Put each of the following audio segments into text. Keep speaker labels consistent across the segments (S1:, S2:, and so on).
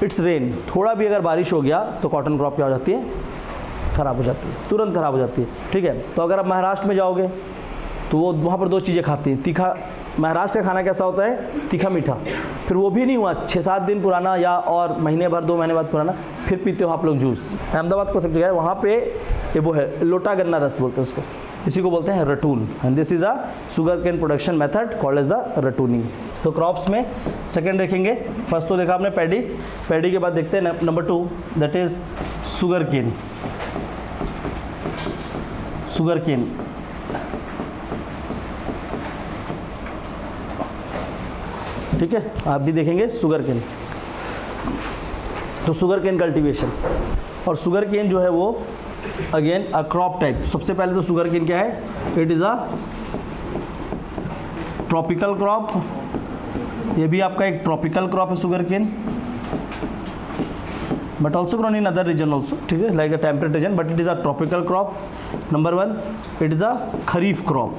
S1: It's rain, थोड़ा भी अगर बारिश हो गया तो कॉटन क्रॉप क्या हो जाती है, ख़राब हो जाती है, तुरंत ख़राब हो जाती है। ठीक है, तो अगर आप महाराष्ट्र में जाओगे तो वो वहाँ पर 2 चीज़ें खाती हैं, तीखा, महाराष्ट्र का खाना कैसा होता है, तीखा मीठा, फिर वो भी नहीं हुआ 6-7 दिन पुराना या और महीने भर 2 महीने बाद पुराना, फिर पीते हो आप लोग जूस। अहमदाबाद को सब जगह है, वहाँ पे ये वो है लोटा गन्ना रस बोलते हैं उसको, इसी को बोलते हैं ratoon, and this is a sugar cane production method called as the ratooning. तो क्रॉप्स में सेकंड देखेंगे, फर्स्ट तो देखा आपने पैडी, पैडी के बाद देखते हैं number 2 that is sugar cane. Sugar cane, ठीक है, आप भी देखेंगे शुगर केन। तो शुगर केन कल्टीवेशन, और शुगर केन जो है वो अगेन अ क्रॉप टाइप। सबसे पहले तो शुगर केन क्या है, it is a tropical crop, ये भी आपका एक ट्रॉपिकल क्रॉप है sugar cane, but also grown in other region also, ठीक है, like a temperate region, but it is a tropical crop. Number 1 it is a kharif crop,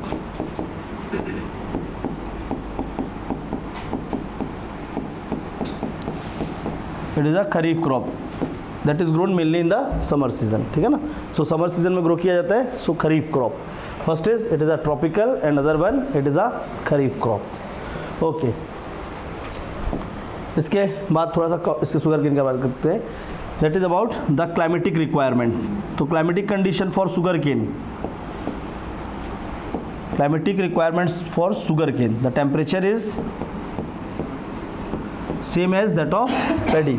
S1: it is a kharif crop that is grown mainly in the summer season, ठीक है ना। So summer season में grow किया जाता है, so kharif crop. First is it is a tropical and other one it is a kharif crop. Okay, इसके बाद थोड़ा सा इसके शुगर केन की बात करते हैं, that is about the climatic requirement. तो climatic condition for sugar cane, climatic requirements for sugar cane, the temperature is same as that of paddy.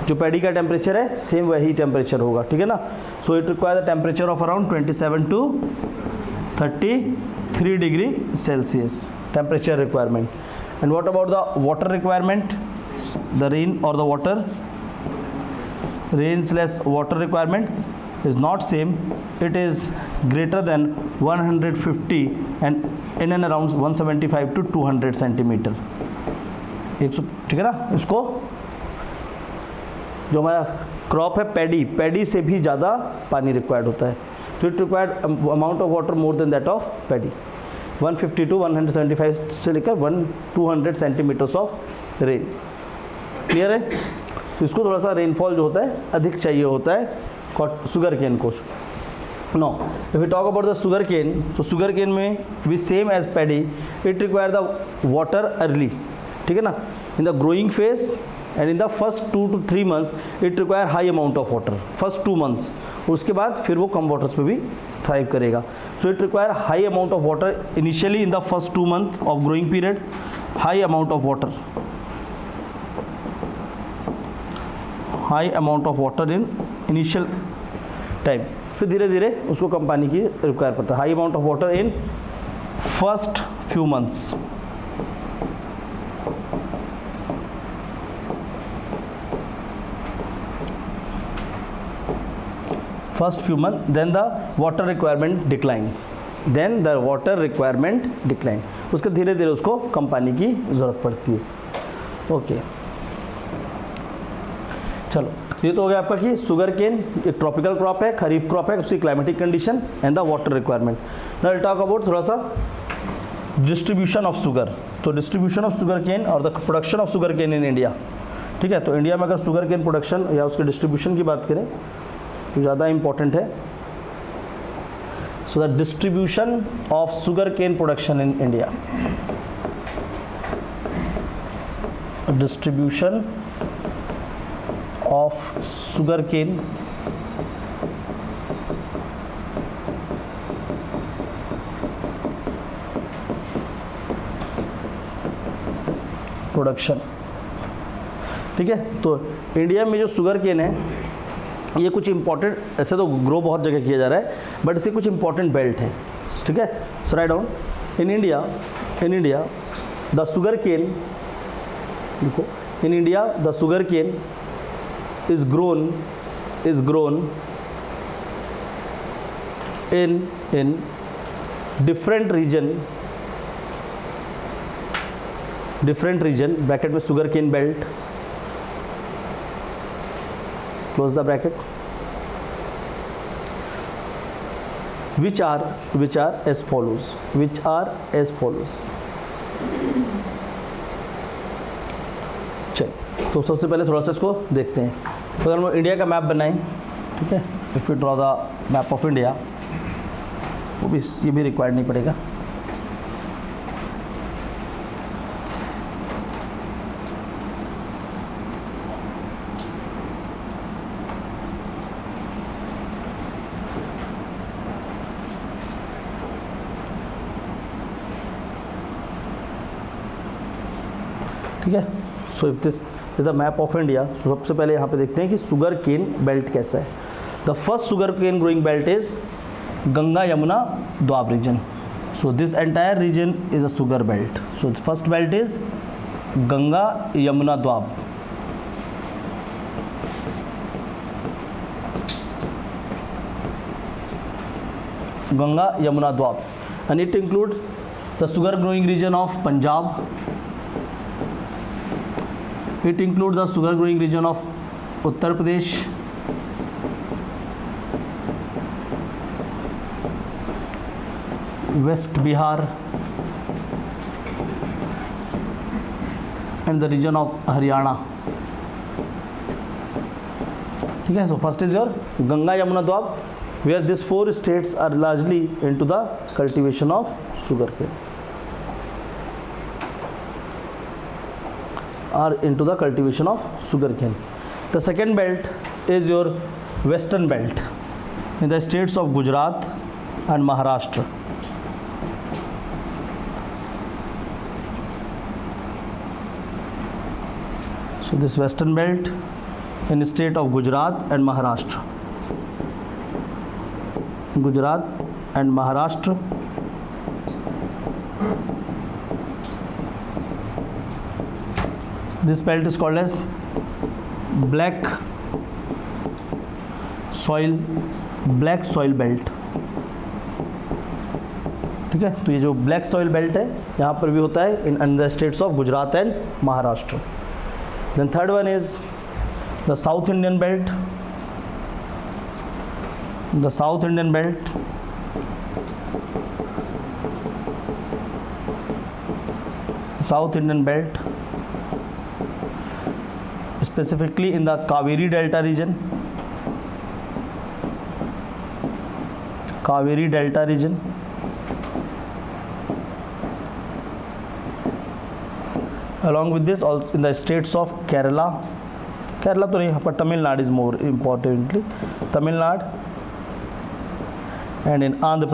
S1: जो पैडी का टेम्परेचर है सेम वही टेम्परेचर होगा, ठीक है ना। So it require the temperature of around 27 to 33 degree Celsius temperature requirement. And what about the water requirement, the rain और the water, rain/water requirement is not same, it is greater than 150 and in and around 175 to 200 centimetre, 100, ठीक है ना। इसको जो हमारा crop है paddy, paddy से भी ज़्यादा पानी रिक्वायर्ड होता है, तो it required amount of water more than that of paddy. 150 to 175 से लेकर 200 सेंटीमीटर्स ऑफ रेन, क्लियर है। तो इसको थोड़ा सा रेनफॉल जो होता है अधिक चाहिए होता है शुगर केन को। No, if you talk about the sugar cane, तो शुगर केन में भी same as paddy, it require the water early, ठीक है ना, in the growing phase and in the first 2 to 3 months it require high amount of water, first 2 months, उसके बाद फिर वो कम वाटर्स पे भी थ्राइव करेगा। सो it require high amount of water initially in the first 2 months of growing period, high amount of water, high amount of water in initial time, फिर धीरे धीरे उसको कम पानी की रिक्वायर पड़ता है। High amount of water in first few months, first few month, then the water requirement decline, then the water requirement decline, उसके धीरे धीरे उसको कम पानी की ज़रूरत पड़ती है। ओके, चलो ये तो हो गया आपका कि शुगर केन एक ट्रॉपिकल क्रॉप है, खरीफ क्रॉप है, उसकी climatic condition and the water requirement. Now will talk about थोड़ा सा डिस्ट्रीब्यूशन ऑफ शुगर। तो डिस्ट्रीब्यूशन ऑफ शुगर केन और the production of sugar cane in India, ठीक है। तो इंडिया में अगर शुगर केन प्रोडक्शन या उसके डिस्ट्रीब्यूशन की बात करें तो ज़्यादा इंपॉर्टेंट है। So the distribution of sugar cane production in India, distribution of sugarcane production, ठीक है। तो इंडिया में जो शुगर केन है ये कुछ इंपॉर्टेंट, ऐसे तो ग्रो बहुत जगह किया जा रहा है बट इसके कुछ इंपॉर्टेंट बेल्ट है, ठीक है। So write down, in India the sugar cane, देखो in India the sugar cane is grown in different region bracket में sugar cane belt, close the bracket, which are as follows, चल तो सबसे पहले थोड़ा सा इसको देखते हैं। तो अगर हम इंडिया का मैप बनाएं, ठीक है, if you draw the map of India, वो भी ये भी रिक्वायर्ड नहीं पड़ेगा। ठीक है, so if this is the map of India, so सबसे पहले यहाँ पे देखते हैं कि शुगर केन बेल्ट कैसा है। The first sugar cane growing belt is Ganga Yamuna Doab region. So this entire region is a sugar belt. So first belt is Ganga Yamuna Doab. Ganga Yamuna Doab, and it includes the sugar growing region of Punjab. It includes the sugar growing region of Uttar Pradesh, West Bihar, and the region of Haryana. ठीक है, so first is your Ganga Yamuna Doab, where these 4 states are largely into the cultivation of sugarcane. Are into the cultivation of sugarcane. The second belt is your western belt in the states of Gujarat and Maharashtra. So this western belt in the state of Gujarat and Maharashtra. Gujarat and Maharashtra. This belt is called as black soil belt. ठीक है, तो ये जो black soil belt है यहाँ पर भी होता है in the states of Gujarat and Maharashtra. Then third one is the south Indian belt. The south Indian belt specifically in the Kaveri Delta region. Along with this, also in the states of Kerala तो नहीं, but Tamil Nadu is more importantly, Tamil Nadu, and in Andhra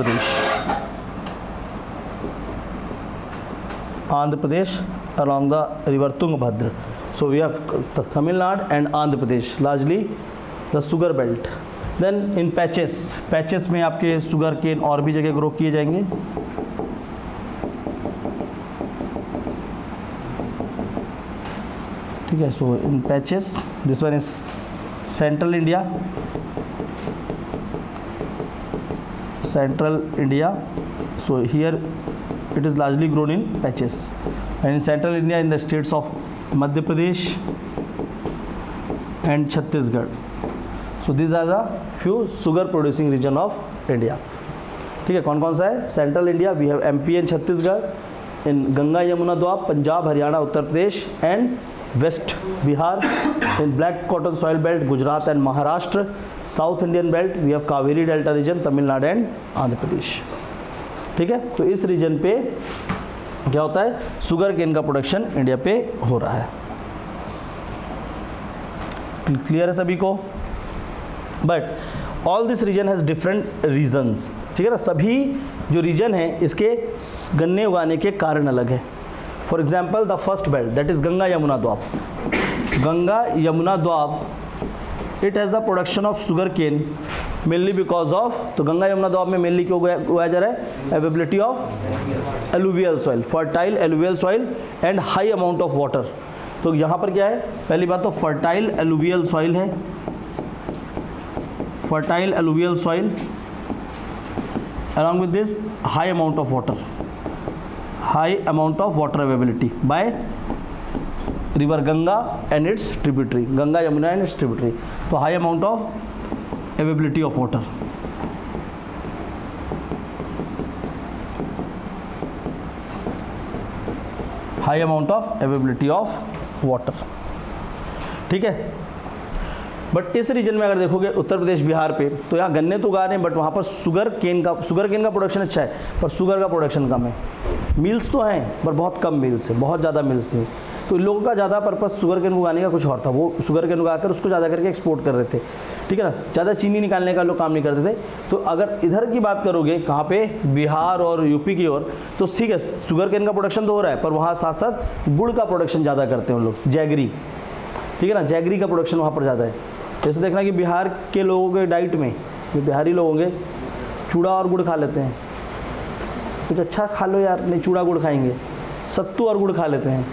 S1: Pradesh along the river Tungabhadra. So we have Tamil Nadu and Andhra Pradesh, largely the sugar belt. Then in patches में आपके sugar cane और भी जगह grow किए जाएंगे. ठीक है, so in patches, this one is Central India. So here it is largely grown in patches. And in Central India, in the states of Madhya Pradesh and Chhattisgarh. So these are the few sugar producing region of India. ठीक है, कौन कौन सा है? Central India, we have MP and Chhattisgarh. In Ganga Yamuna Doab, Punjab, Haryana, Uttar Pradesh, and West Bihar. In black cotton soil belt, Gujarat and Maharashtra. South Indian belt, we have Kaveri Delta region, Tamil Nadu and Andhra Pradesh. ठीक है, तो इस reason पे क्या होता है? Sugar cane का production India पे हो रहा है. क्लियर है सभी को? But all this region has different regions. ठीक है ना, सभी जो रीजन है इसके गन्ने उगाने के कारण अलग है. For example the first belt that is Ganga Yamuna Doab. It has the production of sugar cane mainly because of, तो गंगा यमुना द्वाब में मेनली क्यों उगाया जा रहा है? Availability of alluvial soil, fertile alluvial soil and high amount of water. तो यहाँ पर क्या है? पहली बात तो फर्टाइल एलुवियल सॉइल है, fertile alluvial soil along with this high amount of water availability by river Ganga and its tributary, Ganga Yamuna and its tributary. So high amount of availability of water. ठीक है। But इस reason में अगर देखोगे उत्तर प्रदेश बिहार पे, तो यहाँ गन्ने तो उगा रहे हैं बट वहाँ पर शुगर केन का प्रोडक्शन अच्छा है पर शुगर का प्रोडक्शन कम है। मिल्स तो हैं पर बहुत कम मिल्स है, बहुत ज़्यादा मिल्स नहीं। तो इन लोगों का ज़्यादा पर्पस शुगर केन उगाने का कुछ और था, वो शुगर केन उगा कर उसको ज़्यादा करके एक्सपोर्ट कर रहे थे, ठीक है ना। ज़्यादा चीनी निकालने का लोग काम नहीं करते थे। तो अगर इधर की बात करोगे कहाँ पे, बिहार और यूपी की ओर, तो ठीक है शुगर केन का प्रोडक्शन तो हो रहा है पर वहाँ साथ साथ गुड़ का प्रोडक्शन ज़्यादा करते हैं उन लोग, जैगरी, ठीक है ना, जैगरी का प्रोडक्शन वहाँ पर ज़्यादा है। जैसे देखना कि बिहार के लोगों के डाइट में, जो बिहारी लोग होंगे चूड़ा और गुड़ खा लेते हैं, कुछ अच्छा खा लो यार, नहीं चूड़ा गुड़ खाएंगे, सत्तू और गुड़ खा लेते हैं,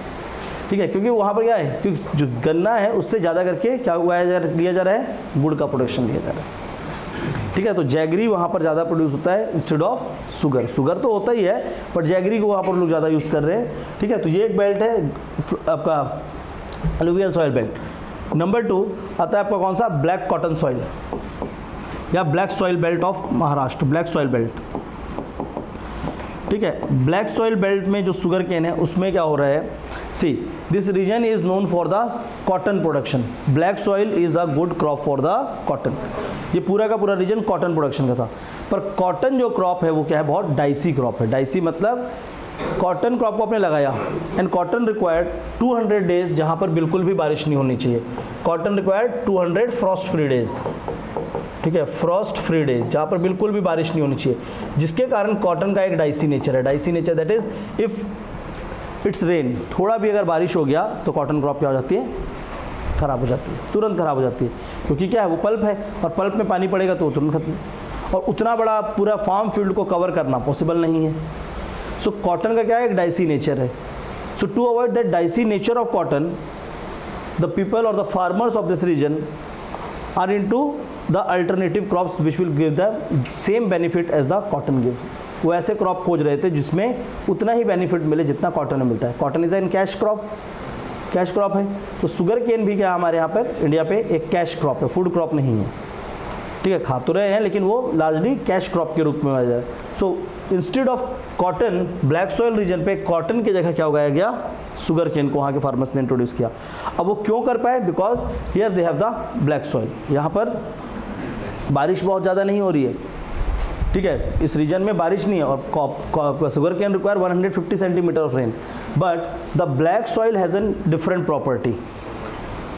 S1: ठीक है। क्योंकि वहाँ पर क्या है, क्योंकि जो गन्ना है उससे ज़्यादा करके क्या लिया जा रहा है, गुड़ का प्रोडक्शन लिया जा रहा है, ठीक है। तो जैगरी वहाँ पर ज़्यादा प्रोड्यूस होता है इंस्टेड ऑफ शुगर। शुगर तो होता ही है बट जैगरी को वहाँ पर लोग ज़्यादा यूज़ कर रहे हैं, ठीक है। तो ये एक बेल्ट है आपका अलुवियल सॉइल बेल्ट। नंबर 2 आता है आपका कौन सा, ब्लैक कॉटन सॉइल या black soil belt of Maharashtra, black soil belt, ठीक है। ब्लैक सॉइल बेल्ट में जो शुगर केन है उसमें क्या हो रहा है, see this region is known for the cotton production, black soil is a good crop for the cotton. ये पूरा का पूरा रीजन कॉटन प्रोडक्शन का था। पर कॉटन जो क्रॉप है वो क्या है, बहुत डाइसी क्रॉप है। डाइसी मतलब कॉटन क्रॉप को आपने लगाया एंड कॉटन रिक्वायर्ड 200 डेज जहाँ पर बिल्कुल भी बारिश नहीं होनी चाहिए। Cotton required 200 Frost free days, ठीक है, फ्रॉस्ट फ्री डेज जहाँ पर बिल्कुल भी बारिश नहीं होनी चाहिए, जिसके कारण कॉटन का एक डाइसी नेचर है। Dicey nature that is if it's rain, थोड़ा भी अगर बारिश हो गया तो कॉटन क्रॉप क्या हो जाती है, खराब हो जाती है, तुरंत खराब हो जाती है। क्योंकि क्या है, वो पल्प है और पल्प में पानी पड़ेगा तो तुरंत खत्म, और उतना बड़ा पूरा फार्म फील्ड को कवर करना पॉसिबल नहीं है। सो कॉटन का क्या है, एक डाइसी नेचर है। So to avoid that dicey nature of cotton, the people और the farmers of this region are into the alternative crops which will give the same benefit as the cotton give. वो ऐसे crop खोज रहे थे जिसमें उतना ही benefit मिले जितना कॉटन में मिलता है। Cotton is an cash crop, cash crop है। तो शुगर केन भी क्या हमारे यहाँ पर इंडिया पे एक कैश क्रॉप है, फूड क्रॉप नहीं है, ठीक है। खा तो रहे हैं लेकिन वो लार्जली कैश क्रॉप के रूप में आ जाए। So instead of cotton, black soil region पे कॉटन की जगह क्या उगाया गया, शुगर केन को वहाँ के फार्मर्स ने इंट्रोड्यूस किया। अब वो क्यों कर पाए, because here they have the black soil. यहाँ पर बारिश बहुत ज़्यादा नहीं हो रही है, ठीक है, इस रीजन में बारिश नहीं है और sugar cane require 150 centimetre of rain, but the black soil has an different property.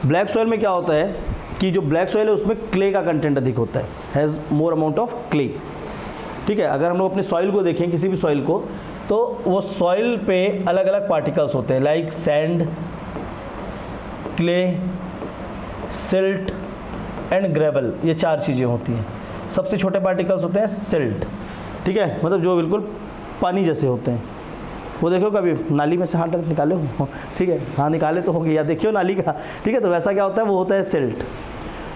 S1: Black soil में क्या होता है कि जो ब्लैक सॉइल है उसमें क्ले का कंटेंट अधिक होता है, has more amount of clay, ठीक है। अगर हम लोग अपने सॉइल को देखें, किसी भी सॉइल को, तो वो सॉइल पे अलग अलग पार्टिकल्स होते हैं, like sand, clay, silt and gravel, ये 4 चीज़ें होती हैं। सबसे छोटे पार्टिकल्स होते हैं सिल्ट, ठीक है, मतलब जो बिल्कुल पानी जैसे होते हैं। वो देखो कभी नाली में से हाथ निकाले हो, ठीक है, हाँ निकाले तो होंगे, या देखियो नाली का, ठीक है। तो वैसा क्या होता है, वो होता है सिल्ट,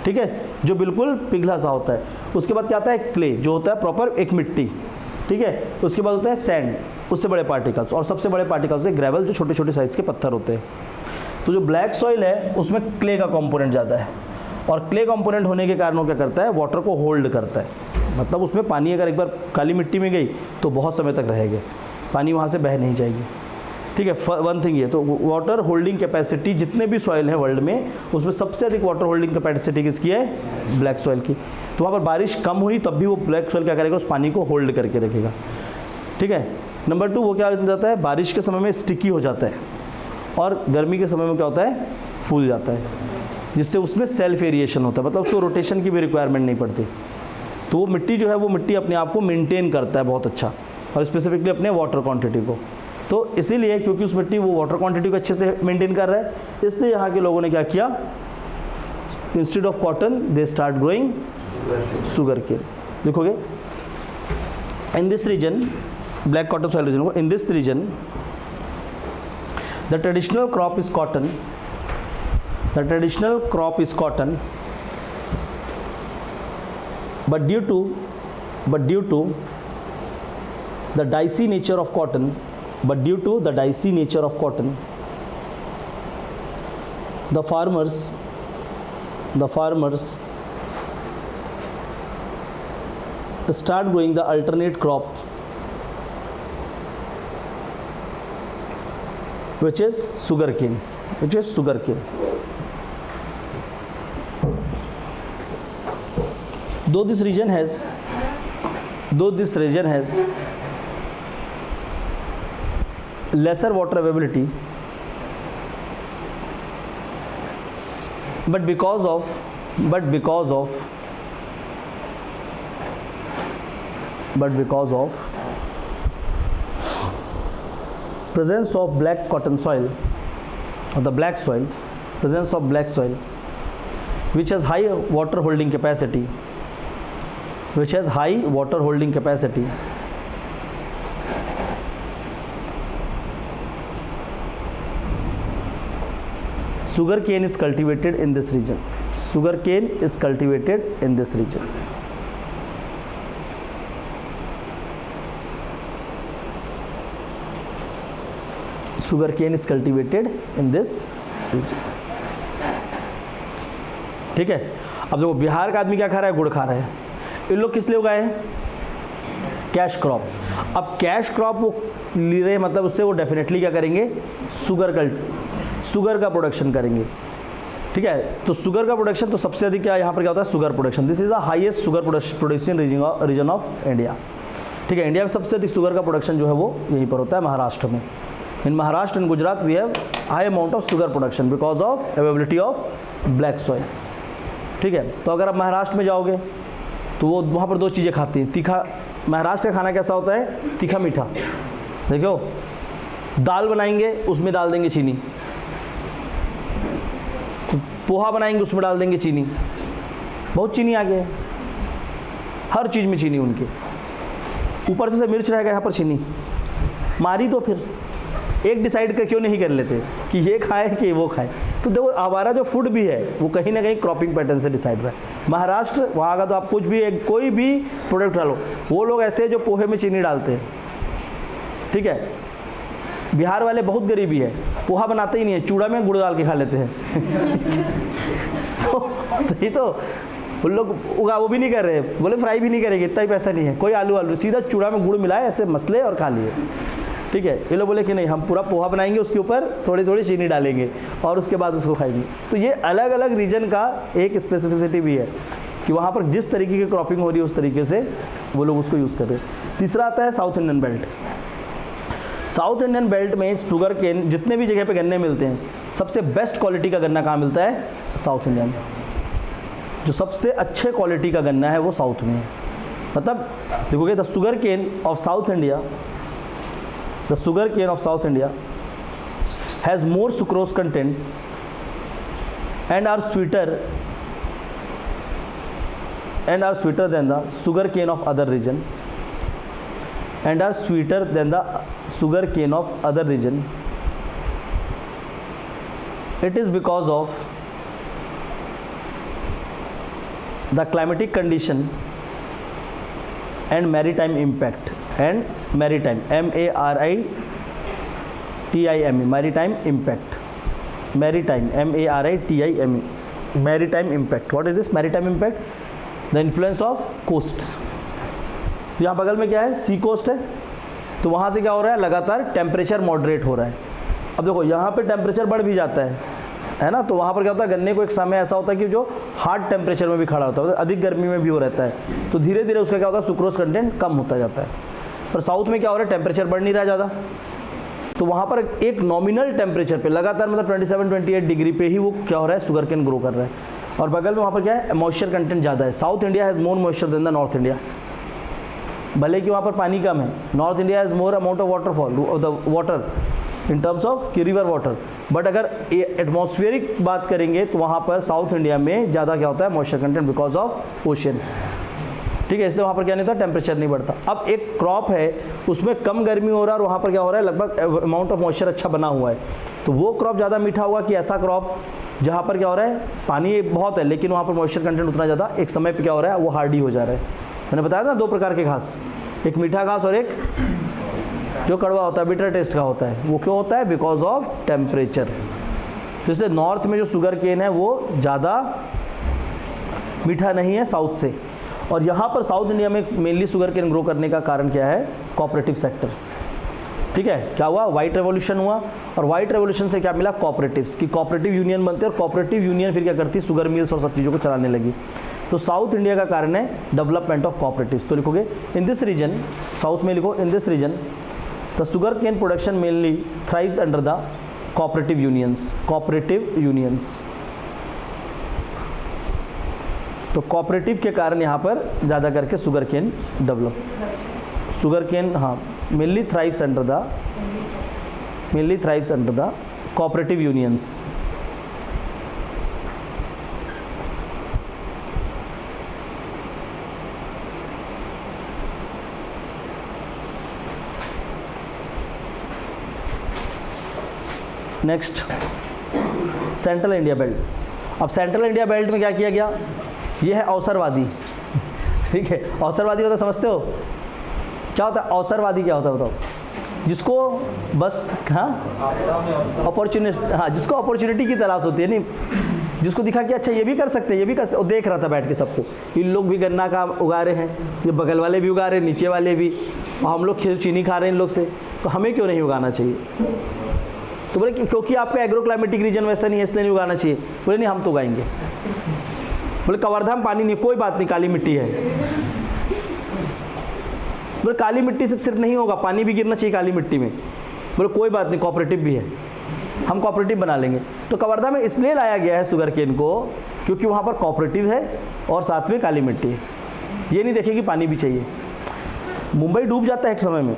S1: ठीक है, जो बिल्कुल पिघला सा होता है। उसके बाद क्या आता है, क्ले, जो होता है प्रॉपर एक मिट्टी, ठीक है। उसके बाद होता है सैंड, उससे बड़े पार्टिकल्स, और सबसे बड़े पार्टिकल्स है ग्रेवल, जो छोटे छोटे साइज़ के पत्थर होते हैं। तो जो ब्लैक सॉइल है उसमें क्ले का कंपोनेंट ज़्यादा है, और क्ले कंपोनेंट होने के कारण वो क्या करता है, वाटर को होल्ड करता है। मतलब उसमें पानी अगर एक बार काली मिट्टी में गई तो बहुत समय तक रहेगी, पानी वहाँ से बह नहीं जाएगी, ठीक है। वन थिंग ये, तो वाटर होल्डिंग कैपेसिटी जितने भी सॉइल हैं वर्ल्ड में, उसमें सबसे अधिक वाटर होल्डिंग कैपेसिटी किसकी है, ब्लैक सॉइल की। तो वहाँ पर बारिश कम हुई तब भी वो ब्लैक सॉइल क्या करेगा, उस पानी को होल्ड करके रखेगा, ठीक है। नंबर 2, वो क्या हो जाता है, बारिश के समय में स्टिकी हो जाता है, और गर्मी के समय में क्या होता है, फूल जाता है, जिससे उसमें सेल्फ एरिएशन होता है, मतलब उसको रोटेशन की भी रिक्वायरमेंट नहीं पड़ती। तो वो मिट्टी जो है, वो मिट्टी अपने आप को मेंटेन करता है बहुत अच्छा, और स्पेसिफिकली अपने वाटर क्वांटिटी को। तो इसीलिए क्योंकि उस मिट्टी वो वाटर क्वांटिटी को अच्छे से मेंटेन कर रहा है, इसलिए यहाँ के लोगों ने क्या किया, instead of cotton they start growing sugar cane. देखोगे in this region, black cotton soil region, in this region the traditional crop is cotton, the traditional crop is cotton, but due to the dicey nature of cotton, the farmers start growing the alternate crop, which is sugarcane. though this region has lesser water availability, but because of presence of black cotton soil or the black soil, presence of black soil which has high water holding capacity, sugar cane is cultivated in this region. Sugar cane is cultivated in this region. Sugar cane is cultivated in this region. ठीक है। अब देखो बिहार का आदमी क्या खा रहा है, गुड़ खा रहा है। इन लोग किस लिए उगाए हैं, कैश क्रॉप। अब कैश क्रॉप वो ले रहे हैं, मतलब उससे वो डेफिनेटली क्या करेंगे, शुगर का प्रोडक्शन करेंगे। ठीक है, तो शुगर का प्रोडक्शन तो सबसे अधिक क्या यहाँ पर क्या होता है, sugar production. This is the highest sugar production region of India. ठीक है, इंडिया में सबसे अधिक शुगर का प्रोडक्शन जो है वो यहीं पर होता है, महाराष्ट्र में। In Maharashtra and Gujarat we have high amount of sugar production because of availability of black soil. ठीक है, तो अगर आप महाराष्ट्र में जाओगे तो वो वहाँ पर दो चीज़ें खाती हैं, तीखा। महाराष्ट्र का खाना कैसा होता है, तीखा मीठा। देखो दाल बनाएंगे उसमें डाल देंगे चीनी, पोहा बनाएंगे उसमें डाल देंगे चीनी, बहुत चीनी आ गया है, हर चीज़ में चीनी उनके। ऊपर से मिर्च रहेगा, यहाँ पर चीनी मारी। तो फिर एक डिसाइड कर क्यों नहीं कर लेते कि ये खाए कि वो खाए। तो देखो हमारा जो फूड भी है वो कहीं ना कहीं क्रॉपिंग पैटर्न से डिसाइड रहा है। महाराष्ट्र वहाँ का तो आप कुछ भी कोई भी प्रोडक्ट डालो, वो लोग ऐसे जो पोहे में चीनी डालते हैं। ठीक है, बिहार वाले बहुत गरीबी है, पोहा बनाते ही नहीं है, चूड़ा में गुड़ डाल के खा लेते हैं। तो सही, तो उन लोग उगा वो भी नहीं कर रहे, बोले फ्राई भी नहीं करेंगे, इतना ही पैसा नहीं है, कोई आलू सीधा चूड़ा में गुड़ मिलाए ऐसे मसले और खा लिए। ठीक है, ये लोग बोले कि नहीं हम पूरा पोहा बनाएंगे, उसके ऊपर थोड़ी थोड़ी चीनी डालेंगे और उसके बाद उसको खाएंगे। तो ये अलग अलग रीजन का एक स्पेसिफिसिटी भी है कि वहाँ पर जिस तरीके की क्रॉपिंग हो रही है उस तरीके से वो लोग उसको यूज़ कर रहे हैं। तीसरा आता है south Indian belt. South Indian belt में शुगर केन जितने भी जगह पे गन्ने मिलते हैं, सबसे बेस्ट क्वालिटी का गन्ना कहाँ मिलता है, साउथ इंडिया में। जो सबसे अच्छे क्वालिटी का गन्ना है वो साउथ में है। मतलब देखोगे the sugar cane of south India, the sugar cane of South India has more sucrose content and are sweeter than the sugar cane of other region, It is because of the climatic condition and maritime impact. And maritime, maritime impact, maritime impact. What is this maritime impact? The influence of coasts. तो यहाँ बगल में क्या है, सी coast है, तो वहाँ से क्या हो रहा है, लगातार टेम्परेचर मॉडरेट हो रहा है। अब देखो यहाँ पे टेम्परेचर बढ़ भी जाता है ना, तो वहाँ पर क्या होता है, गन्ने को एक समय ऐसा होता है कि जो हार्ड टेम्परेचर में भी खड़ा होता है, अधिक गर्मी में भी हो रहता है, तो धीरे धीरे उसका क्या होता है, सुक्रोज कंटेंट कम होता जाता है। पर साउथ में क्या हो रहा है, टेम्परेचर बढ़ नहीं रहा ज़्यादा, तो वहाँ पर एक नॉमिनल टेम्परेचर पे लगातार मतलब 27-28 डिग्री पे ही वो क्या हो रहा है, शुगर केन ग्रो कर रहा है। और बगल में वहाँ पर क्या है, मॉइस्चर कंटेंट ज़्यादा है। South India has more moisture than the north India, भले कि वहाँ पर पानी कम है। North India has more amount of waterfall the water in terms of कि रिवर वाटर, बट अगर एटमॉस्फेरिक बात करेंगे तो वहाँ पर साउथ इंडिया में ज़्यादा क्या होता है, moisture content because of ocean. ठीक है, इसलिए वहाँ पर क्या नहीं होता, टेम्परेचर नहीं बढ़ता। अब एक क्रॉप है उसमें कम गर्मी हो रहा है और वहाँ पर क्या हो रहा है, लगभग अमाउंट ऑफ मॉइस्चर अच्छा बना हुआ है, तो वो क्रॉप ज़्यादा मीठा होगा कि ऐसा क्रॉप जहाँ पर क्या हो रहा है, पानी बहुत है लेकिन वहाँ पर मॉइस्चर कंटेंट उतना ज़्यादा, एक समय पर क्या हो रहा है, वो हार्डी हो जा रहा है। मैंने बताया था 2 प्रकार के घास, एक मीठा घास और एक जो कड़वा होता है, बिटर टेस्ट का होता है। वो क्यों होता है, बिकॉज ऑफ टेम्परेचर। तो इसलिए नॉर्थ में जो शुगर केन है वो ज़्यादा मीठा नहीं है साउथ से। और यहाँ पर साउथ इंडिया में मेनली शुगर केन ग्रो करने का कारण क्या है, कोऑपरेटिव सेक्टर। ठीक है, क्या हुआ, व्हाइट रेवोल्यूशन हुआ और व्हाइट रेवोल्यूशन से क्या मिला, कोऑपरेटिव्स की कोऑपरेटिव यूनियन बनते हैं और कोऑपरेटिव यूनियन फिर क्या करती, शुगर मिल्स और सब चीज़ों को चलाने लगी। तो साउथ इंडिया का कारण है डेवलपमेंट ऑफ कोऑपरेटिव्स। तो लिखोगे इन दिस रीजन, साउथ में लिखो in this region the sugar cane production mainly thrives under the cooperative unions. Cooperative unions, तो कोऑपरेटिव के कारण यहाँ पर ज़्यादा करके sugar cane develop, sugar cane हाँ mainly thrives under the cooperative unions. Next central India belt. अब central India belt में क्या किया गया, ये है अवसरवादी, ठीक है। अवसरवादी होता समझते हो क्या होता है, अवसरवादी क्या होता है बताओ, जिसको बस हाँ अपॉर्चुनिस्ट, हाँ जिसको अपॉर्चुनिटी की तलाश होती है, नहीं जिसको दिखा कि अच्छा ये भी कर सकते हैं, ये भी कर सकते, और देख रहा था बैठ के सबको, इन लोग भी गन्ना का उगा रहे हैं, ये बगल वाले भी उगा रहे हैं, नीचे वाले भी, और हम लोग चीनी खा रहे हैं इन लोग से, तो हमें क्यों नहीं उगाना चाहिए। तो बोले क्योंकि आपका एग्रो क्लाइमेटिक रीजन वैसा नहीं है इसलिए नहीं उगाना चाहिए। बोले नहीं हम तो उगाएंगे। बोले कवर्धा में पानी नहीं, कोई बात नहीं काली मिट्टी है। बोले काली मिट्टी से सिर्फ नहीं होगा, पानी भी गिरना चाहिए काली मिट्टी में। बोले कोई बात नहीं कोऑपरेटिव भी है, हम कोऑपरेटिव बना लेंगे। तो कवर्धा में इसलिए लाया गया है शुगर केन को क्योंकि वहाँ पर कोऑपरेटिव है और साथ में काली मिट्टी है। ये नहीं देखें कि पानी भी चाहिए। मुंबई डूब जाता है एक समय में,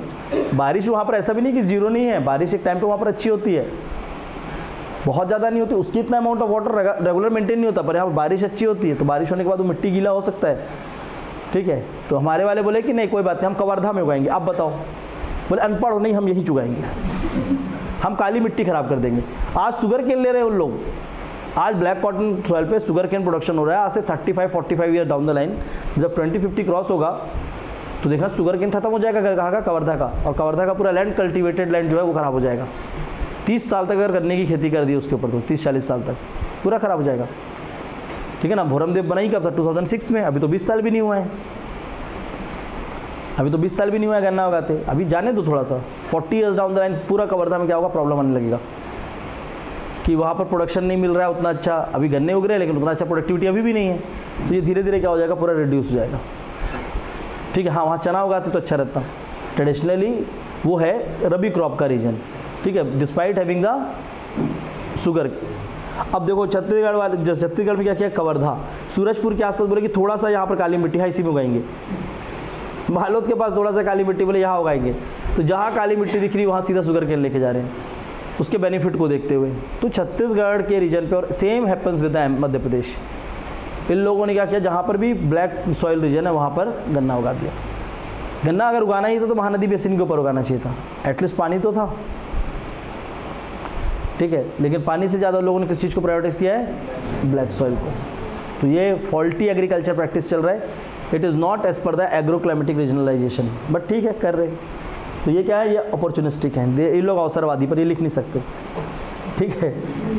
S1: बारिश वहाँ पर ऐसा भी नहीं कि जीरो नहीं है, बारिश एक टाइम पे वहाँ पर अच्छी होती है, बहुत ज़्यादा नहीं होती, उसकी इतना amount of water regular maintain नहीं होता, पर यहाँ बारिश अच्छी होती है, तो बारिश होने के बाद वो मिट्टी गीला हो सकता है, ठीक है। तो हमारे वाले बोले कि नहीं कोई बात नहीं हम कवर्धा में उगाएंगे। आप बताओ, बोले अनपढ़ हो नहीं हम यही चुगाएंगे, हम काली मिट्टी खराब कर देंगे। आज शुगर केन ले रहे हैं उन लोग, आज ब्लैक कॉटन सॉइल पे शुगर केन प्रोडक्शन हो रहा है। आज से 35-45 ईयर डाउन द लाइन जब 2050 क्रॉस होगा तो देखना शुगर केन खत्म हो जाएगा, कहाँ का, कवर्धा का, और कवर्धा का पूरा लैंड कल्टीवेटेड लैंड जो है वो खराब हो जाएगा। 30 साल तक अगर गन्ने की खेती कर दी उसके ऊपर तो 30-40 साल तक पूरा खराब हो जाएगा, ठीक है ना। भोरमदेव बनाई कब था, 2006 में, अभी तो 20 साल भी नहीं हुआ है, अभी तो 20 साल भी नहीं हुआ है गन्ना उगाते। अभी जाने दो थोड़ा सा, 40 ईयर्स डाउन द लाइन पूरा कवर्धा में क्या होगा, प्रॉब्लम आने लगेगा कि वहाँ पर प्रोडक्शन नहीं मिल रहा है उतना अच्छा। अभी गन्ने उग रहे हैं लेकिन उतना अच्छा प्रोडक्टिविटी अभी भी नहीं है, तो ये धीरे धीरे क्या हो जाएगा, पूरा रिड्यूस हो जाएगा, ठीक है। हाँ वहाँ चना उगाते तो अच्छा रहता, ट्रेडिशनली वो है रबी क्रॉप का रीजन, ठीक है, डिस्पाइट हैविंग द शुगर। अब देखो छत्तीसगढ़ वाले, छत्तीसगढ़ में क्या किया, कवर्धा सूरजपुर के आसपास बोले कि थोड़ा सा यहाँ पर काली मिट्टी है इसी में उगाएंगे। बालोद के पास थोड़ा सा काली मिट्टी, बोले यहाँ उगाएंगे। तो जहाँ काली मिट्टी दिख रही वहाँ सीधा शुगर केन लेके जा रहे हैं उसके बेनिफिट को देखते हुए। तो छत्तीसगढ़ के रीजन पे, और same happens with Madhya Pradesh, इन लोगों ने क्या किया, जहाँ पर भी ब्लैक सॉइल रीजन है वहाँ पर गन्ना उगा दिया। गन्ना अगर उगाना ही था तो महानदी बेसिन के ऊपर उगाना चाहिए था, एटलीस्ट पानी तो था, ठीक है। लेकिन पानी से ज़्यादा लोगों ने किस चीज़ को प्रायोरिटाइज किया है, ब्लैक सॉइल को। तो ये फॉल्टी एग्रीकल्चर प्रैक्टिस चल रहा है, it is not as per the agro climatic regionalisation, but ठीक है कर रहे। तो ये क्या है, ये अपॉर्चुनिस्टिक है, ये लोग अवसरवादी, पर ये लिख नहीं सकते, ठीक है।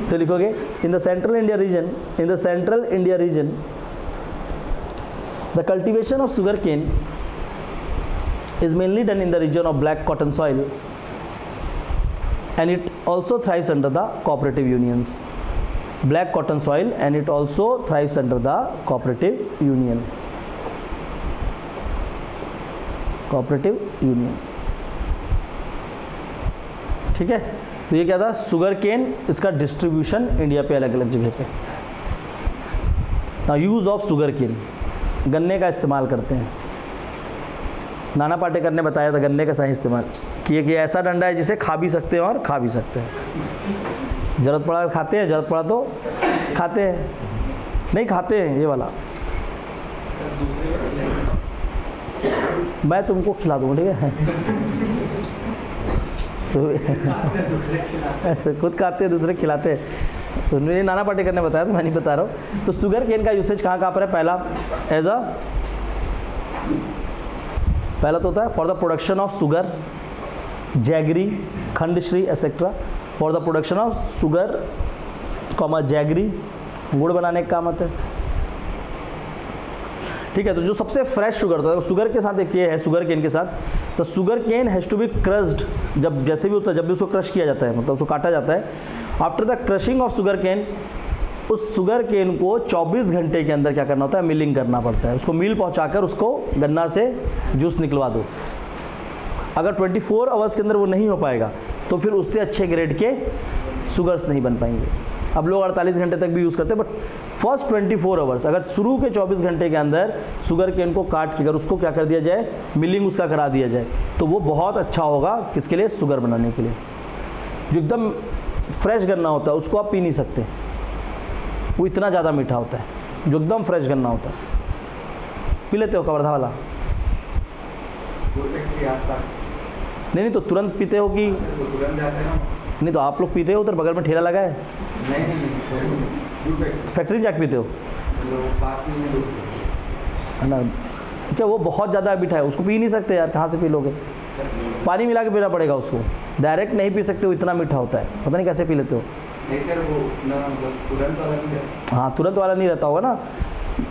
S1: तो लिखोगे in the central India region, in the central India region the cultivation of sugar cane is mainly done in the region of black cotton soil and it also thrives under the cooperative unions. Black cotton soil and it also thrives under the cooperative union. Cooperative union. ठीक है, तो ये क्या था, sugar केन, इसका distribution India पे अलग अलग जगह पे। Now use of sugar cane, गन्ने का इस्तेमाल करते हैं। नाना पाटेकर ने बताया था गन्ने का सही इस्तेमाल कि ऐसा डंडा है जिसे खा भी सकते हैं और खा भी सकते हैं। ज़रूरत पड़ा खाते हैं, ज़रूरत पड़ा तो खाते हैं, नहीं खाते हैं। ये वाला मैं तुमको खिला दूँगा, ठीक है। तो अच्छा, खुद खाते हैं दूसरे खिलाते हैं। तो मेरे नाना पाटेकर ने बताया, तो मैं नहीं बता रहा हूँ। तो शुगर केन का यूसेज कहाँ कहाँ पर है, पहला तो होता है for the production of sugar, jaggery, khandsari et cetera, for the production of sugar comma jaggery, गुड़ बनाने का काम आता है, ठीक है। तो जो सबसे फ्रेश शुगर होता है, शुगर के साथ एक ये है, शुगर केन के साथ, तो sugar cane has to be crushed, जब जैसे भी होता है, जब भी उसको क्रश किया जाता है, मतलब उसको काटा जाता है, after the crushing of sugar cane, उस शुगर केन को 24 घंटे के अंदर क्या करना होता है, मिलिंग करना पड़ता है, उसको मिल पहुंचाकर उसको गन्ना से जूस निकलवा दो। अगर 24 आवर्स के अंदर वो नहीं हो पाएगा तो फिर उससे अच्छे ग्रेड के शुगर्स नहीं बन पाएंगे। अब लोग 48 घंटे तक भी यूज़ करते हैं, बट फर्स्ट 24 आवर्स, अगर शुरू के 24 घंटे के अंदर शुगर केन को काट के अगर उसको क्या कर दिया जाए, मिलिंग उसका करा दिया जाए, तो वो बहुत अच्छा होगा किसके लिए, शुगर बनाने के लिए। जो एकदम फ्रेश गन्ना होता है उसको आप पी नहीं सकते, वो इतना ज़्यादा मीठा होता है। जो एकदम फ्रेश गन्ना होता है, पी लेते हो कवर्धा वाला? नहीं तो तुरंत पीते हो कि नहीं? तो आप लोग पीते हो, उधर बगल में ठेला लगा है? नहीं, फैक्ट्री में जाके पीते हो है ना? क्या वो बहुत ज़्यादा मीठा है, उसको पी नहीं सकते यार, कहाँ से पी लोगे? पानी मिला के पीना पड़ेगा उसको, डायरेक्ट नहीं पी सकते हो, इतना मीठा होता है। पता नहीं कैसे पी लेते हो। हाँ, तुरंत वाला नहीं रहता होगा ना।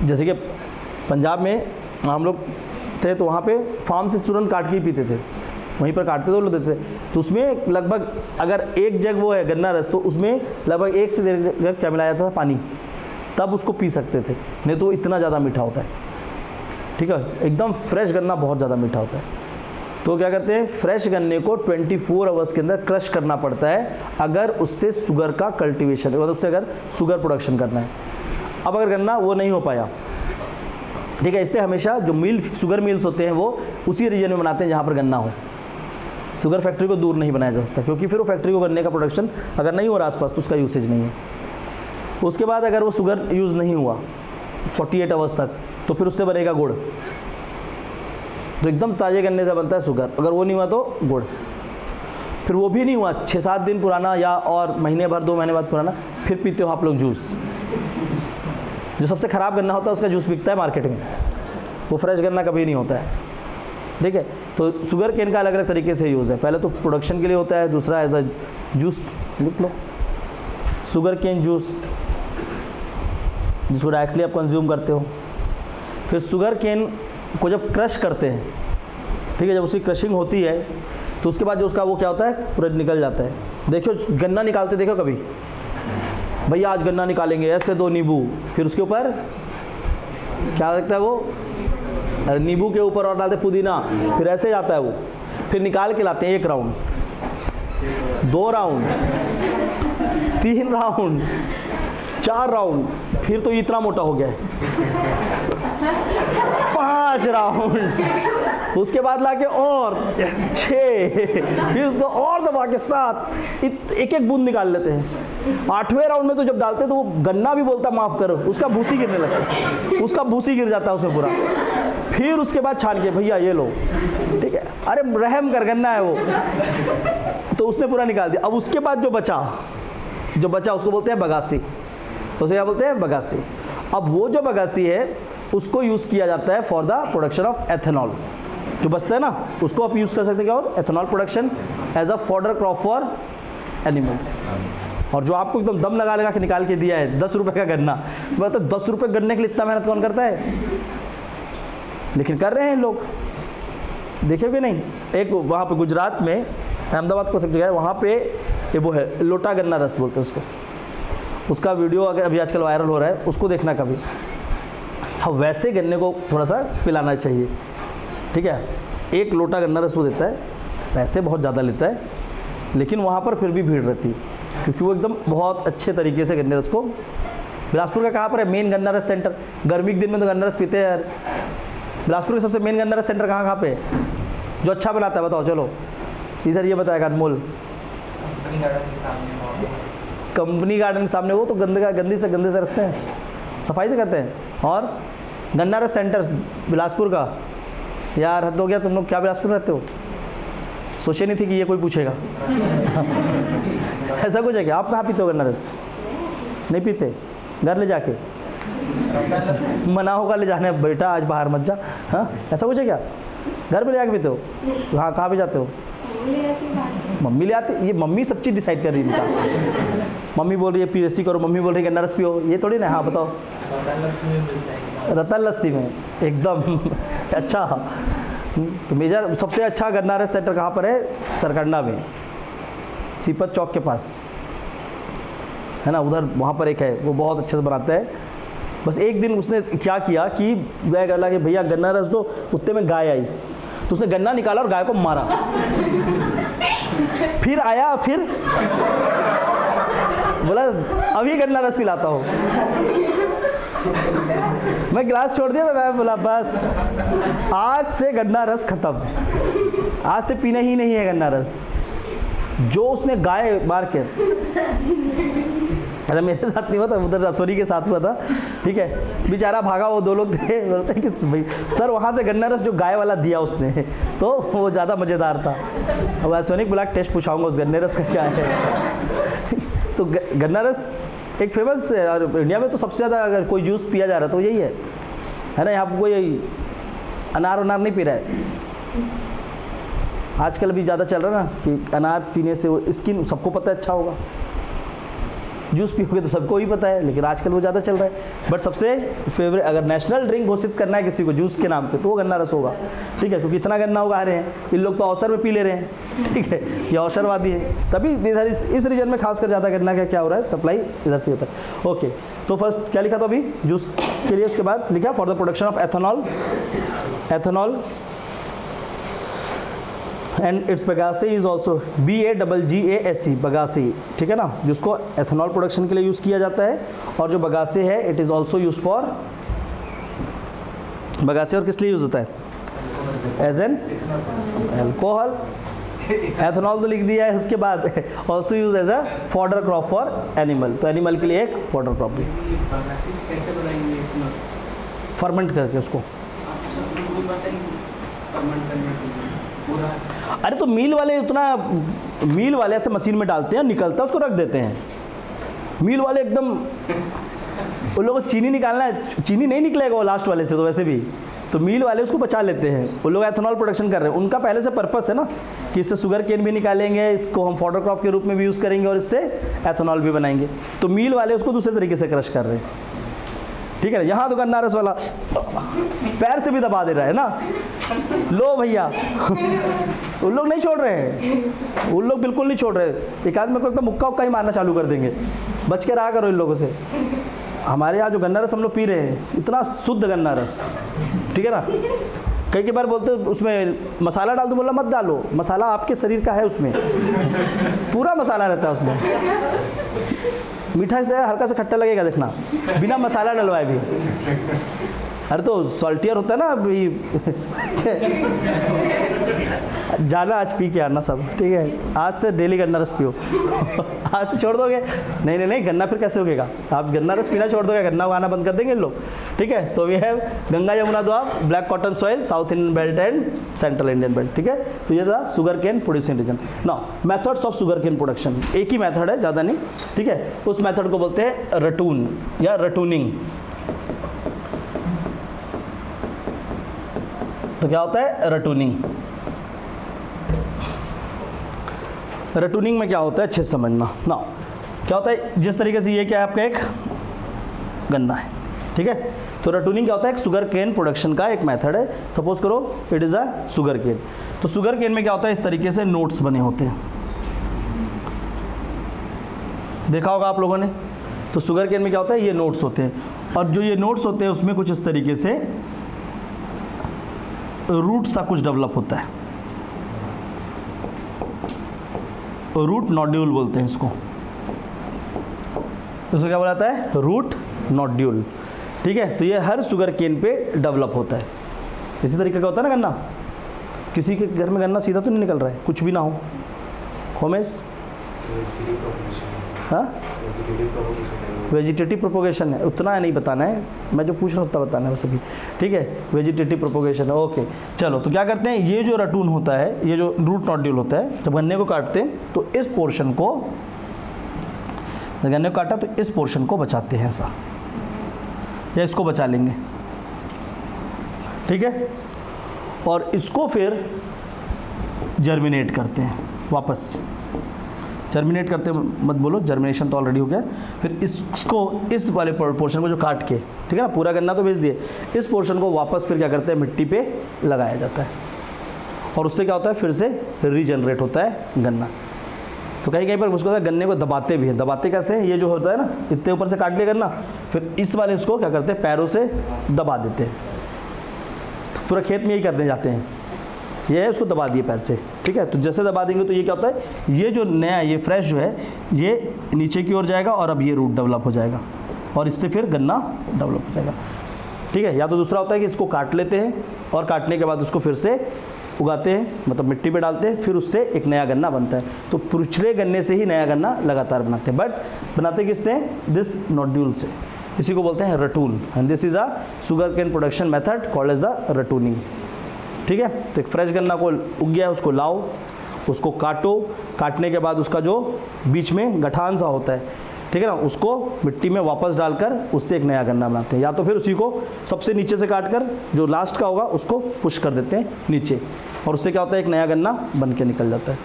S1: जैसे कि पंजाब में हम लोग थे तो वहाँ पे फार्म से तुरंत काट के ही पीते थे, वहीं पर काटते तो लोग देते थे। तो उसमें लगभग अगर एक जग वो है गन्ना रस, तो उसमें लगभग 1 से 1.5 जग क्या मिलाया जाता था, पानी, तब उसको पी सकते थे, नहीं तो इतना ज़्यादा मीठा होता है। ठीक है, एकदम फ्रेश गन्ना बहुत ज़्यादा मीठा होता है। तो क्या करते हैं, फ्रेश गन्ने को 24 आवर्स के अंदर क्रश करना पड़ता है, अगर उससे शुगर का कल्टीवेशन, मतलब उससे अगर शुगर प्रोडक्शन करना है। अब अगर गन्ना वो नहीं हो पाया, ठीक है, इसलिए हमेशा जो मिल, शुगर मिल्स होते हैं वो उसी रीजन में बनाते हैं जहाँ पर गन्ना हो। शुगर फैक्ट्री को दूर नहीं बनाया जा सकता, क्योंकि फिर वो फैक्ट्री को गन्ने का प्रोडक्शन अगर नहीं हो रहा आसपास तो उसका यूसेज नहीं है। उसके बाद अगर वो शुगर यूज़ नहीं हुआ 48 आवर्स तक, तो फिर उससे बनेगा गुड़। तो एकदम ताज़े गन्ने से बनता है शुगर, अगर वो नहीं हुआ तो गुड़। फिर वो भी नहीं हुआ, 6-7 दिन पुराना या और महीने भर 2 महीने बाद पुराना, फिर पीते हो आप लोग जूस। जो सबसे ख़राब गन्ना होता है उसका जूस बिकता है मार्केट में, वो फ्रेश गन्ना कभी नहीं होता है। ठीक है, तो शुगर केन का अलग अलग तरीके से यूज़ है। पहले तो प्रोडक्शन के लिए होता है, दूसरा एज अ जूस, लिख लो शुगर केन जूस, जिसको डायरेक्टली आप कंज्यूम करते हो। फिर शुगर केन को जब क्रश करते हैं, ठीक है, जब उसकी क्रशिंग होती है तो उसके बाद जो उसका वो क्या होता है, पूरा निकल जाता है। देखो गन्ना निकालते देखो कभी, भैया आज गन्ना निकालेंगे, ऐसे 2 नींबू, फिर उसके ऊपर क्या लगता है वो, नींबू के ऊपर और डालते पुदीना, फिर ऐसे जाता है वो, फिर निकाल के लाते हैं 1 राउंड, 2 राउंड, 3 राउंड, 4 राउंड, फिर तो इतना मोटा हो गया है, 5 राउंड, उसके बाद लाके और 6, फिर उसको और दबा के 7, एक एक बूंद निकाल लेते हैं। 8वें राउंड में तो जब डालते हैं तो वो गन्ना भी बोलता माफ़ करो, उसका भूसी गिरने लगता है, उसका भूसी गिर जाता है उसमें पूरा। फिर उसके बाद छान के भैया ये लो, ठीक है, अरे रहम कर, गन्ना है वो, तो उसने पूरा निकाल दिया। अब उसके बाद जो बचा उसको बोलते हैं बगासी, उसे क्या बोलते हैं, बगासी। अब वो जो बगासी है उसको यूज़ किया जाता है for the production of ethanol, जो बचता है ना उसको आप यूज़ कर सकते हैं क्या, और ethanol production as a fodder crop for animals. और जो आपको एकदम दम लगा के निकाल के दिया है 10 रुपये का गन्ना, मतलब 10 रुपये गन्ने के लिए इतना मेहनत कौन करता है, लेकिन कर रहे हैं लोग, देखिए कि नहीं। एक वहाँ पे गुजरात में, अहमदाबाद को जगह है, वहाँ पे ये वो है लोटा गन्ना रस बोलते हैं उसको, उसका वीडियो अगर अभी आजकल वायरल हो रहा है, उसको देखना कभी। हाँ, वैसे गन्ने को थोड़ा सा पिलाना चाहिए, ठीक है। 1 लोटा गन्ना रस वो देता है, पैसे बहुत ज़्यादा लेता है, लेकिन वहाँ पर फिर भी भीड़ रहती है, क्योंकि वो एकदम बहुत अच्छे तरीके से गन्ने रस को। बिलासपुर का कहाँ पर है मेन गन्ना रस सेंटर, गर्मी के दिन में तो गन्ना रस पीते हैं यार। बिलासपुर का सबसे मेन गन्ना रस सेंटर कहाँ पे है जो अच्छा बनाता है, बताओ चलो, इधर ये बताएगा अनमोल। कंपनी गार्डन के सामने, वो तो गंदी से रखते हैं, सफाई से करते हैं। और गन्ना रस सेंटर बिलासपुर का, यार हद हो गया, तुम लोग क्या बिलासपुर में रहते हो, सोचे नहीं थी कि ये कोई पूछेगा। ऐसा कुछ है क्या, आप कहाँ पीते हो गन्ना रस, नहीं पीते, घर ले जाके मना होगा ले जाने, बेटा आज बाहर मत जा, हाँ ऐसा कुछ है क्या, घर पे ले जाके पीते हो, हाँ कहाँ पे जाते हो, मम्मी ले आती, ये मम्मी सब चीज़ डिसाइड कर रही है, मम्मी बोल रही है पीएससी करो, मम्मी बोल रही है गन्ना रस पियो, ये थोड़ी ना। हाँ बताओ, रतन लस्सी में एकदम अच्छा। तो मेजर सबसे अच्छा गन्ना रस सेंटर कहाँ पर है, सरकंडा में, सीपत चौक के पास, है ना, उधर वहाँ पर एक है, वो बहुत अच्छे से बनाता है। बस एक दिन उसने क्या किया कि वह बोला कि भैया गन्ना रस दो, उतने में गाय आई, तो उसने गन्ना निकाला और गाय को मारा। फिर आया, फिर बोला अभी गन्ना रस पिलाता हूँ। मैं गिलास छोड़ दिया तो मैं बोला बस आज से गन्ना रस खत्म, आज से पीना ही नहीं है गन्ना रस। जो उसने गाय मार के, अरे मेरे साथ नहीं हुआ था, उधर रसोरी के साथ हुआ था, ठीक है। बेचारा भागा, वो 2 लोग थे, बोलते हैं कि भाई सर वहाँ से गन्ना रस जो गाय वाला दिया उसने, तो वो ज़्यादा मज़ेदार था। अब रसोनी बुला टेस्ट पूछाऊँगा उस गन्ने रस का क्या है। तो गन्ना रस एक फेमस है, और इंडिया में तो सबसे ज़्यादा अगर कोई जूस पिया जा रहा है तो यही है ना। यहाँ पर कोई अनार नहीं पी रहा है। आजकल भी ज़्यादा चल रहा है ना कि अनार पीने से वो स्किन, सबको पता है अच्छा होगा। जूस पियोगे तो सबको ही पता है, लेकिन आजकल वो ज़्यादा चल रहा है। बट सबसे फेवरेट अगर नेशनल ड्रिंक घोषित करना है किसी को जूस के नाम पे, तो वो गन्ना रस होगा, ठीक है। क्योंकि इतना गन्ना उगा रहे हैं, इन लोग तो अवसर में पी ले रहे हैं, ठीक है, ये अवसरवादी है। तभी इधर इस रीजन में खासकर ज़्यादा गन्ना का क्या हो रहा है, सप्लाई इधर से होता है। ओके, तो फर्स्ट क्या लिखा था अभी जूस के लिए, उसके बाद लिखा for the production of ethanol and its bagasse is also BAGGASE, bagasse, ठीक है ना, जिसको एथेनॉल प्रोडक्शन के लिए यूज़ किया जाता है। और जो बगासे है it is also use for, bagasse और किस लिए यूज़ होता है, एज एन एल्कोहल। एथेनॉल तो लिख दिया है, उसके बाद also use as a fodder crop for animal, तो एनिमल के लिए एक फॉडर क्रॉप भी। फर्मेंट करके उसको, अरे तो मील वाले ऐसे मशीन में डालते हैं, निकलता है उसको रख देते हैं। मील वाले एकदम, उन लोगों को चीनी निकालना है, चीनी नहीं निकलेगा वो लास्ट वाले से तो वैसे भी, तो मील वाले उसको बचा लेते हैं। वो लोग एथेनॉल प्रोडक्शन कर रहे हैं, उनका पहले से पर्पस है ना कि इससे शुगर केन भी निकालेंगे, इसको हम फॉडर क्रॉप के रूप में भी यूज़ करेंगे और इससे एथेनॉल भी बनाएंगे। तो मील वाले उसको दूसरे तरीके से क्रश कर रहे हैं, ठीक है। यहाँ तो गन्ना रस वाला पैर से भी दबा दे रहा है ना, लो भैया। उन लोग नहीं छोड़ रहे हैं, उन लोग बिल्कुल नहीं छोड़ रहे। एक आदमी को लगता है मुक्का उक्का ही मारना चालू कर देंगे, बच के रहा करो इन लोगों से। हमारे यहाँ जो गन्ना रस हम लोग पी रहे हैं, इतना शुद्ध गन्ना रस, ठीक है ना। कई बार बोलते हो उसमें मसाला डाल दो, बोला मत डालो, मसाला आपके शरीर का है, उसमें पूरा मसाला रहता है उसमें। मीठा से हल्का सा खट्टा लगेगा देखना, बिना मसाला डलवाए भी। अरे तो सॉल्टियर होता है ना अभी। जाना आज पी के आना सब, ठीक है। आज से डेली गन्ना रस पियो। आज से छोड़ दोगे, नहीं गन्ना फिर कैसे उगेगा। आप गन्ना रस पीना छोड़ दोगे, गन्ना उगाना बंद कर देंगे लोग, ठीक है। तो we have Ganga Yamuna Doab, black cotton soil, south Indian belt and central Indian belt, ठीक है। तो ये था sugar cane producing region. Now methods of sugar cane production, एक ही मेथड है, ज़्यादा नहीं, ठीक है। उस मेथड को बोलते हैं रटून या रटूनिंग। तो क्या होता है रटूनिंग। रटूनिंग में क्या होता है अच्छे से समझना ना। क्या होता है, जिस तरीके से ये क्या है आपका एक गन्ना है, ठीक है। तो रटूनिंग क्या होता है, एक शुगर केन प्रोडक्शन का एक मेथड है। सपोज करो it is a sugar cane. तो शुगर केन में क्या होता है, इस तरीके से नोट्स बने होते हैं, देखा होगा आप लोगों ने। तो शुगर केन में क्या होता है, ये नोट्स होते हैं, और जो ये नोट्स होते हैं उसमें कुछ इस तरीके से रूट सा कुछ डेवलप होता है, रूट नोड्यूल बोलते हैं इसको। इसको क्या बोला जाता है, रूट नोड्यूल, ठीक है। तो ये हर शुगर केन पे डेवलप होता है। इसी तरीके का होता है ना गन्ना। किसी के घर में गन्ना सीधा तो नहीं निकल रहा है, कुछ भी ना हो। होमेस, हाँ, वेजिटेटिव प्रोपोगेशन है, उतना नहीं बताना है, मैं जो पूछ रहा हूँ उतना बताना है सभी, ठीक है। वेजिटेटिव प्रोपोगेशन है, ओके। चलो, तो क्या करते हैं, ये जो रटून होता है, ये जो रूट नोड्यूल होता है, जब गन्ने को काटते हैं तो इस पोर्शन को, गन्ने को काटा तो इस पोर्शन को बचाते हैं ऐसा, या इसको बचा लेंगे, ठीक है। और इसको फिर जर्मिनेट करते हैं वापस। जर्मिनेट करते मत बोलो, जर्मिनेशन तो ऑलरेडी हो गया। फिर इसको, इस वाले पोर्शन को जो काट के, ठीक है ना, पूरा गन्ना तो भेज दिए, इस पोर्शन को वापस फिर क्या करते हैं, मिट्टी पे लगाया जाता है, और उससे क्या होता है, फिर से रीजनरेट होता है गन्ना। तो कहीं कहीं पर उसको गन्ने को दबाते भी हैं। दबाते कैसे हैं, ये जो होता है ना, इतने ऊपर से काट लिया गन्ना, फिर इस वाले उसको क्या करते हैं, पैरों से दबा देते हैं। तो पूरा खेत में यही करने जाते हैं, ये है उसको दबा दिए पैर से, ठीक है। तो जैसे दबा देंगे तो ये क्या होता है, ये जो नया, ये फ्रेश जो है ये नीचे की ओर जाएगा और अब ये रूट डेवलप हो जाएगा और इससे फिर गन्ना डेवलप हो जाएगा, ठीक है। या तो दूसरा होता है कि इसको काट लेते हैं और काटने के बाद उसको फिर से उगाते हैं, मतलब मिट्टी पे डालते हैं, फिर उससे एक नया गन्ना बनता है। तो पिछले गन्ने से ही नया गन्ना लगातार बनाते हैं, बट बनाते किससे, दिस नोड्यूल से। इसी को बोलते हैं ratoon, and this is a sugar cane production method called as the ratooning, ठीक है। तो एक फ्रेश गन्ना को उग गया, उसको लाओ, उसको काटो, काटने के बाद उसका जो बीच में गठान सा होता है, ठीक है ना, उसको मिट्टी में वापस डालकर उससे एक नया गन्ना बनाते हैं। या तो फिर उसी को सबसे नीचे से काटकर जो लास्ट का होगा उसको पुश कर देते हैं नीचे, और उससे क्या होता है, एक नया गन्ना बन के निकल जाता है।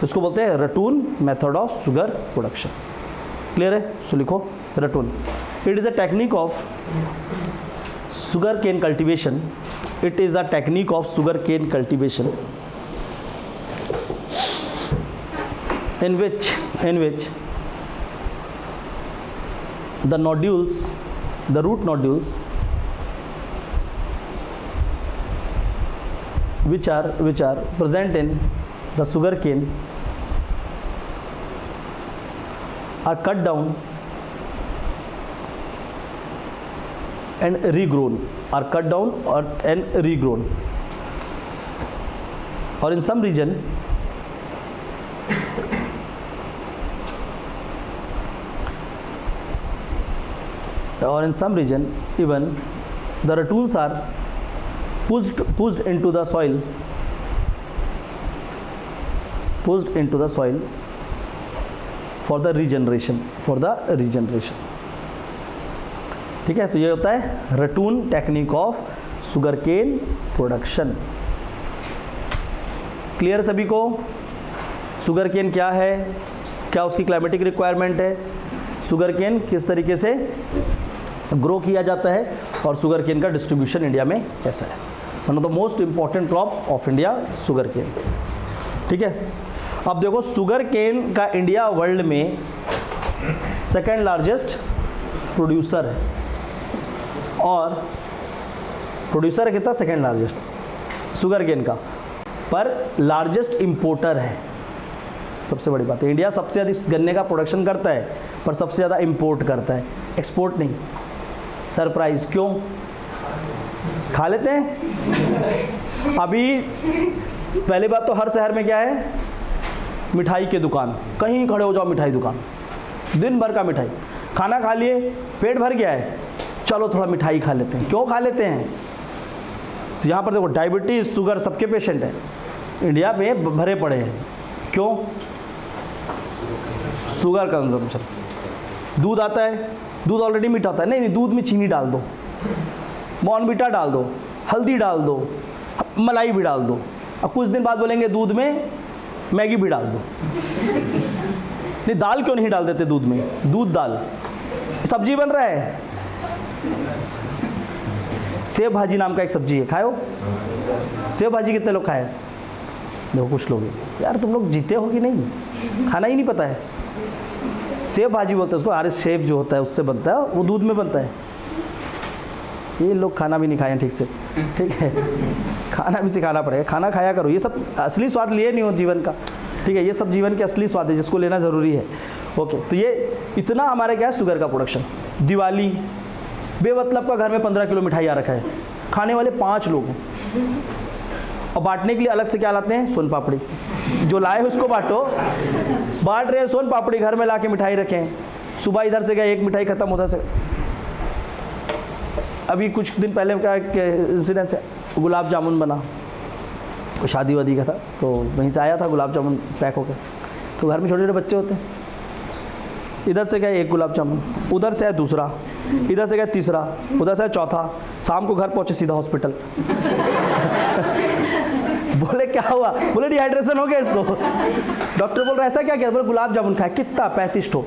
S1: इसको बोलते हैं ratoon method of sugar production. Clear है, सो लिखो ratoon. It is a technique of sugar cane cultivation, it is a technique of sugar cane cultivation in which the nodules, the root nodules which are present in the sugar cane are cut down and regrown, are cut down and regrown, or in some region even the ratoons are pushed into the soil for the regeneration, ठीक है। तो ये होता है ratoon technique of sugar cane production. Clear सभी को, sugar cane क्या है, क्या उसकी क्लाइमेटिक रिक्वायरमेंट है, शुगर केन किस तरीके से ग्रो किया जाता है, और शुगर केन का डिस्ट्रीब्यूशन इंडिया में कैसा है। One of the most important crop of India sugar cane, ठीक है। अब देखो, शुगर केन का इंडिया वर्ल्ड में सेकेंड लार्जेस्ट प्रोड्यूसर है, और प्रोड्यूसर है कितना, सेकेंड लार्जेस्ट शुगर केन का, पर लार्जेस्ट इंपोर्टर है। सबसे बड़ी बात है, इंडिया सबसे अधिक गन्ने का प्रोडक्शन करता है पर सबसे ज़्यादा इंपोर्ट करता है, एक्सपोर्ट नहीं। सरप्राइज, क्यों? खा लेते हैं। अभी पहली बात तो हर शहर में क्या है, मिठाई की दुकान, कहीं खड़े हो जाओ मिठाई दुकान, दिन भर का मिठाई। खाना खा लिए, पेट भर गया है, चलो थोड़ा मिठाई खा लेते हैं। क्यों खा लेते हैं? तो यहाँ पर देखो, डायबिटीज़, शुगर सबके पेशेंट हैं इंडिया में भरे पड़े हैं। क्यों? Sugar consumption. दूध आता है, दूध ऑलरेडी मीठा होता है, नहीं दूध में चीनी डाल दो, बॉर्नवीटा डाल दो, हल्दी डाल दो, मलाई भी डाल दो, अब कुछ दिन बाद बोलेंगे दूध में मैगी भी डाल दो। नहीं, दाल क्यों नहीं डाल देते दूध में? दूध दाल सब्जी बन रहा है। सेव भाजी नाम का एक सब्जी है, खाओ। सेव भाजी कितने लोग खाए? देखो कुछ लोग, यार तुम लोग जीते हो कि नहीं, खाना ही नहीं पता है। सेव भाजी बोलते हैं उसको, अरे सेव जो होता है उससे बनता है, वो दूध में बनता है। ये लोग खाना भी नहीं खाए ठीक से, ठीक है, खाना भी सिखाना पड़ेगा, खाना खाया करो। ये सब असली स्वाद लिए नहीं हो जीवन का, ठीक है, ये सब जीवन के असली स्वाद है जिसको लेना ज़रूरी है। ओके, तो ये इतना हमारे क्या है शुगर का प्रोडक्शन। दिवाली, बेमतलब का घर में 15 किलो मिठाई आ रखा है, खाने वाले 5 लोग हैं, और बांटने के लिए अलग से क्या लाते हैं? सोन पापड़ी। जो लाए उसको बांटो, बांट रहे हैं सोन पापड़ी, घर में ला के मिठाई रखें। सुबह इधर से गए, एक मिठाई खत्म, उधर से। अभी कुछ दिन पहले का इंसिडेंस है, गुलाब जामुन बना, शादी वादी का था, तो वहीं से आया था गुलाब जामुन पैक होकर। तो घर में छोटे छोटे बच्चे होते हैं, इधर से गया एक गुलाब जामुन, उधर से आया दूसरा, इधर से गया तीसरा, उधर से आया चौथा। शाम को घर पहुंचे सीधा हॉस्पिटल। बोले क्या हुआ? बोले डिहाइड्रेशन हो गया इसको। डॉक्टर बोल रहा ऐसा क्या किया? बोले गुलाब जामुन खाया। कितना? 35 ठो।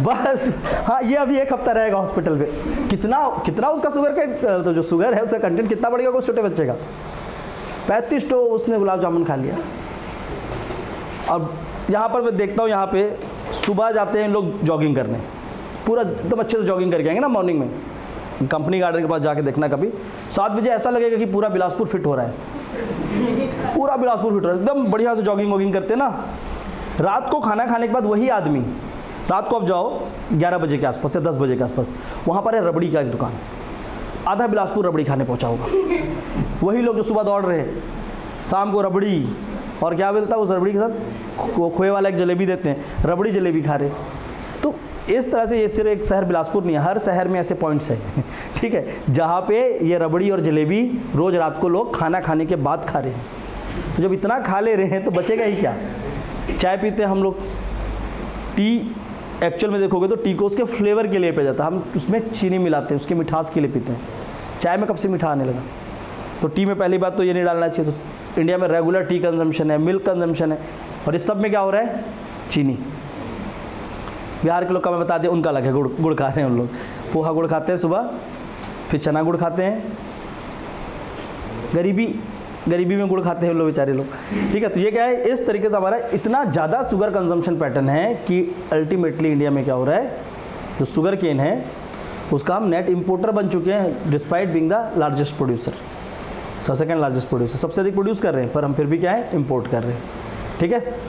S1: बस हाँ, ये अभी 1 हफ्ता रहेगा हॉस्पिटल में। कितना उसका शुगर का, तो जो शुगर है उसका कंटेंट कितना बढ़ेगा उस छोटे बच्चे का? 35 ठो उसने गुलाब जामुन खा लिया। अब यहाँ पर मैं देखता हूँ, यहाँ पे सुबह जाते हैं लोग जॉगिंग करने, पूरा एकदम अच्छे से जॉगिंग करके आएंगे ना मॉर्निंग में, कंपनी गार्डन के पास जाके देखना कभी 7 बजे, ऐसा लगेगा कि पूरा बिलासपुर फिट हो रहा है, पूरा बिलासपुर फिट हो रहा है, एकदम बढ़िया से जॉगिंग वॉगिंग करते हैं ना। रात को खाना खाने के बाद वही आदमी, रात को आप जाओ 11 बजे के आसपास या 10 बजे के आसपास, वहाँ पर है रबड़ी का एक दुकान, आधा बिलासपुर रबड़ी खाने पहुँचा होगा। वही लोग जो सुबह दौड़ रहे हैं, शाम को रबड़ी, और क्या मिलता है उस रबड़ी के साथ, खोए वाला एक जलेबी देते हैं, रबड़ी जलेबी खा रहे। तो इस तरह से ये सिर्फ एक शहर बिलासपुर नहीं है, हर शहर में ऐसे पॉइंट्स हैं ठीक है, जहाँ पे ये रबड़ी और जलेबी रोज़ रात को लोग खाना खाने के बाद खा रहे हैं। तो जब इतना खा ले रहे हैं तो बचेगा ही क्या। चाय पीते हैं हम लोग, टी एक्चुअल में देखोगे तो टी को उसके फ्लेवर के लिए पिया जाता है, हम उसमें चीनी मिलाते हैं उसके मिठास के लिए पीते हैं। चाय में कब से मीठा आने लगा, तो टी में पहली बात तो ये नहीं डालना चाहिए। तो इंडिया में रेगुलर टी कंजम्पशन है, मिल्क कंजम्पशन है, और इस सब में क्या हो रहा है, चीनी। बिहार के लोग का मैं बता दें, उनका अलग है, गुड़ खा रहे हैं उन लोग, पोहा गुड़ खाते हैं सुबह, फिर चना गुड़ खाते हैं, गरीबी में गुड़ खाते हैं लोग बेचारे लोग, ठीक है। तो ये क्या है, इस तरीके से हमारा इतना ज़्यादा शुगर कंजम्पशन पैटर्न है कि अल्टीमेटली इंडिया में क्या हो रहा है, जो शुगर केन है उसका हम नेट इंपोर्टर बन चुके हैं, despite being the largest producer, second largest producer, सबसे अधिक प्रोड्यूस कर रहे हैं, पर हम फिर भी क्या है, इंपोर्ट कर रहे हैं, ठीक है।